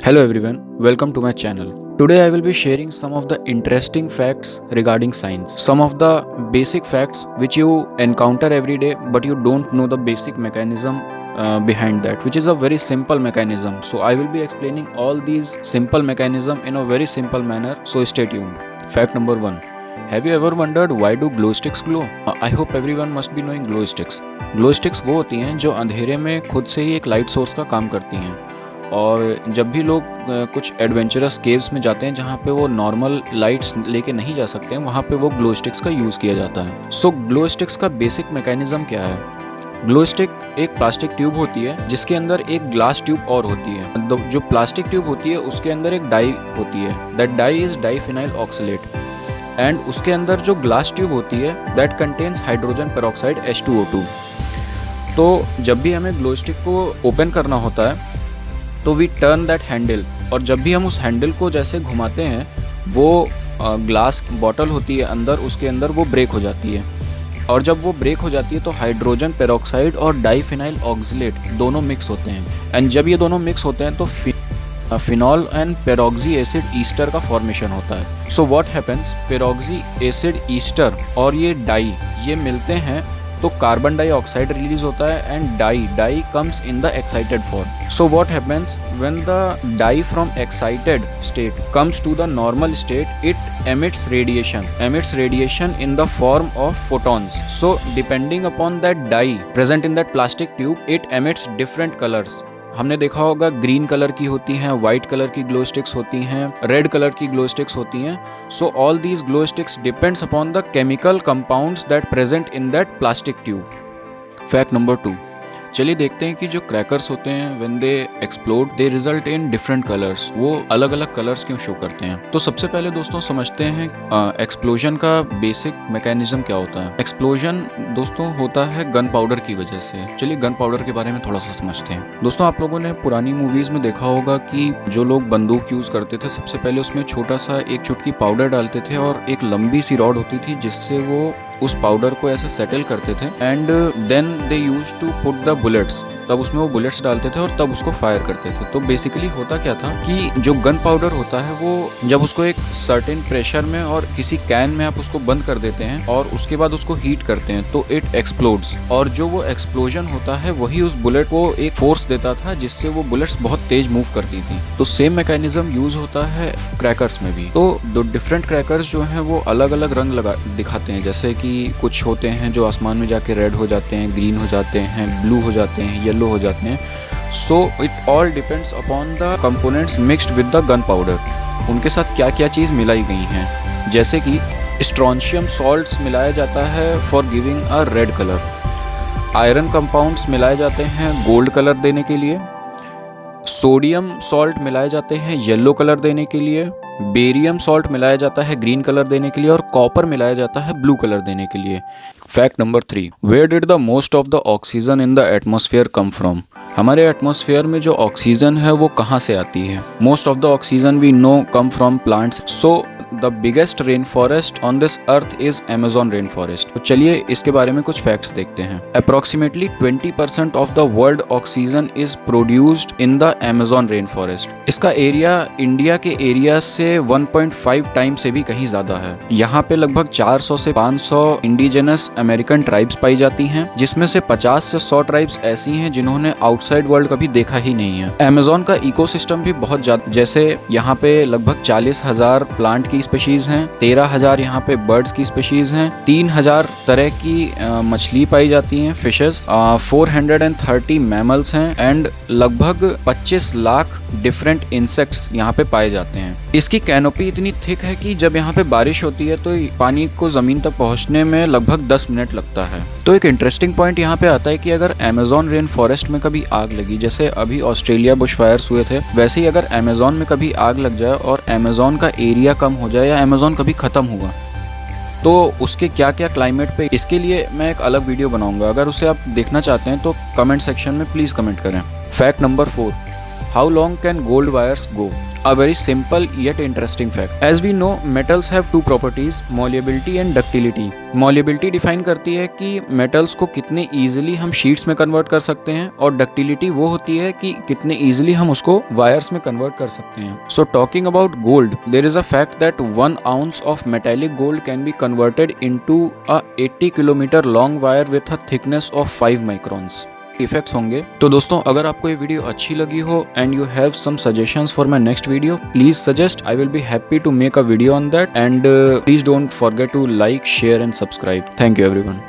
Hello everyone, welcome to my channel. Today I will be sharing some of the interesting facts regarding science. Some of the basic facts which you encounter every day but you don't know the basic mechanism behind that, which is a very simple mechanism. So I will be explaining all these simple mechanism in a very simple manner, so stay tuned. Fact number 1. Have you ever wondered why do glow sticks glow? I hope everyone must be knowing glow sticks. Glow sticks वो होती हैं जो अंधेरे में खुद से ही एक light source का काम करती हैं, और जब भी लोग कुछ एडवेंचरस केव्स में जाते हैं जहाँ पे वो नॉर्मल लाइट्स लेके नहीं जा सकते हैं, वहाँ पे वो ग्लो स्टिक्स का यूज़ किया जाता है। सो ग्लो स्टिक्स का बेसिक मैकेनिज्म क्या है? ग्लो स्टिक एक प्लास्टिक ट्यूब होती है जिसके अंदर एक ग्लास ट्यूब और होती है। जो प्लास्टिक ट्यूब होती है उसके अंदर एक डाई होती है, that dye is diphenyl oxalate, and उसके अंदर जो ग्लास ट्यूब होती है that contains hydrogen peroxide H2O2। तो जब भी हमें ग्लो स्टिक को ओपन करना होता है तो वी टर्न दैट हैंडल, और जब भी हम उस हैंडल को जैसे घुमाते हैं वो ग्लास बॉटल होती है अंदर, उसके अंदर वो ब्रेक हो जाती है, और जब वो ब्रेक हो जाती है तो हाइड्रोजन पेरोक्साइड और डाईफिनाइल ऑक्सलेट दोनों मिक्स होते हैं, एंड जब ये दोनों मिक्स होते हैं तो phenol and peroxy acid Easter का फॉर्मेशन होता है। सो what happens, peroxy acid Easter और ये डाई ये मिलते हैं तो कार्बन डाइऑक्साइड रिलीज होता है, and dye comes in the excited form. So what happens when the dye from excited state comes to the normal state, it emits radiation in the form of photons. So depending upon that dye present in that plastic tube, it emits different colors. हमने देखा होगा green colour की होती हैं, white colour की glow sticks होती हैं, red colour की ग्लो स्टिक्स होती हैं। So all these glow sticks depends upon the chemical compounds that present in that plastic tube. Fact number 2, चलिए देखते हैं कि जो क्रैकर्स होते हैं when they explode they result in different colours, वो अलग अलग कलर्स क्यों शो करते हैं। तो सबसे पहले दोस्तों समझते हैं एक्सप्लोजन का बेसिक मैकेनिज्म क्या होता है। एक्सप्लोजन दोस्तों होता है गन पाउडर की वजह से। चलिए गन पाउडर के बारे में थोड़ा सा समझते हैं। दोस्तों आप लोगों ने पुरानी मूवीज में देखा होगा कि जो लोग बंदूक यूज करते थे सबसे पहले उसमें छोटा सा एक चुटकी पाउडर डालते थे और एक लंबी सी रॉड होती थी जिससे वो उस पाउडर को ऐसे सेटल करते थे, and then they use to put the bullets, तब उसमें वो बुलेट्स डालते थे और तब उसको फायर करते थे। तो बेसिकली होता क्या था कि जो गन पाउडर होता है वो जब उसको एक सर्टेन प्रेशर में और किसी कैन में आप उसको बंद कर देते हैं और उसके बाद उसको हीट करते हैं तो इट एक्सप्लोड्स, और जो वो एक्सप्लोजन होता है वही उस बुलेट को एक फोर्स देता था जिससे वो बुलेट्स बहुत तेज मूव करती थी। तो सेम मैकेनिज्म यूज होता है क्रैकर्स में भी। तो दो डिफरेंट क्रैकर्स जो हैं वो अलग अलग रंग दिखाते हैं, जैसे कि कुछ होते हैं जो आसमान में जाके रेड हो जाते हैं, ग्रीन हो जाते हैं, ब्लू हो जाते हैं, येलो हो जाते हैं। So it all depends upon the components mixed with the gun powder. उनके साथ क्या क्या चीज़ मिलाई गई हैं, जैसे कि स्ट्रोंशियम सॉल्ट्स मिलाया जाता है for giving a red colour, iron compounds मिलाए जाते हैं गोल्ड कलर देने के लिए, सोडियम सॉल्ट मिलाए जाते हैं येलो कलर देने के लिए, बेरियम सॉल्ट मिलाया जाता है ग्रीन कलर देने के लिए, और कॉपर मिलाया जाता है ब्लू कलर देने के लिए। Fact number 3, where did the most of the oxygen in the atmosphere come from. हमारे एटमॉस्फेयर में जो ऑक्सीजन है वो कहाँ से आती है? Most of the oxygen we know come from plants. So the biggest rain forest on this earth is Amazon rain forest. तो चलिए इसके बारे में कुछ फैक्ट्स देखते हैं। Approximately 20% of the world oxygen is produced in the Amazon rain forest. इसका area India के एरिया से 1.5 टाइम से भी कहीं ज्यादा है। यहाँ पे लगभग 400 से 500 इंडिजिनस अमेरिकन ट्राइब्स पाई जाती हैं, जिसमें से 50 से 100 ट्राइब्स ऐसी हैं जिन्होंने आउटसाइड वर्ल्ड कभी देखा ही नहीं है। अमेजोन का इकोसिस्टम भी बहुत ज्यादा, जैसे यहाँ पे लगभग 40,000 प्लांट की स्पीशीज हैं, 13,000 यहाँ पे बर्ड्स की स्पीशीज हैं, 3,000 तरह की मछली पाई जाती हैं फिशेस, 430 मैमल्स हैं, एंड लगभग 25 लाख डिफरेंट इंसेक्ट्स यहाँ पे पाए जाते हैं। इसकी कैनोपी इतनी थिक है कि जब यहाँ पे बारिश होती है तो पानी को जमीन तक पहुँचने में लगभग 10 मिनट लगता है। तो एक इंटरेस्टिंग पॉइंट यहाँ पे आता है कि अगर अमेजोन रेन फॉरेस्ट में कभी आग लगी, जैसे अभी ऑस्ट्रेलिया बुशफायर्स हुए थे, वैसे ही अगर अमेजोन में कभी आग लग जाए और अमेजोन का एरिया कम हो जाए या अमेजोन कभी खत्म हुआ तो उसके क्या क्या क्लाइमेट पे, इसके लिए मैं एक अलग वीडियो बनाऊंगा। अगर उसे आप देखना चाहते हैं तो कमेंट सेक्शन में प्लीज कमेंट करें। Fact number 4, How long can gold wires go? A very simple yet interesting fact. As we know, metals have two properties, malleability and ductility. Malleability define करती है कि metals को कितने easily हम sheets में convert कर सकते हैं, और ductility वो होती है कि कितने easily हम उसको wires में convert कर सकते हैं. So talking about gold, there is a fact that 1 ounce of metallic gold can be converted into a 80 kilometer long wire with a thickness of 5 microns. Effects होंगे. तो दोस्तों, अगर आपको ये वीडियो अच्छी लगी हो and you have some suggestions for my next video, please suggest. I will be happy to make a video on that. And please don't forget to like, share and subscribe. Thank you everyone.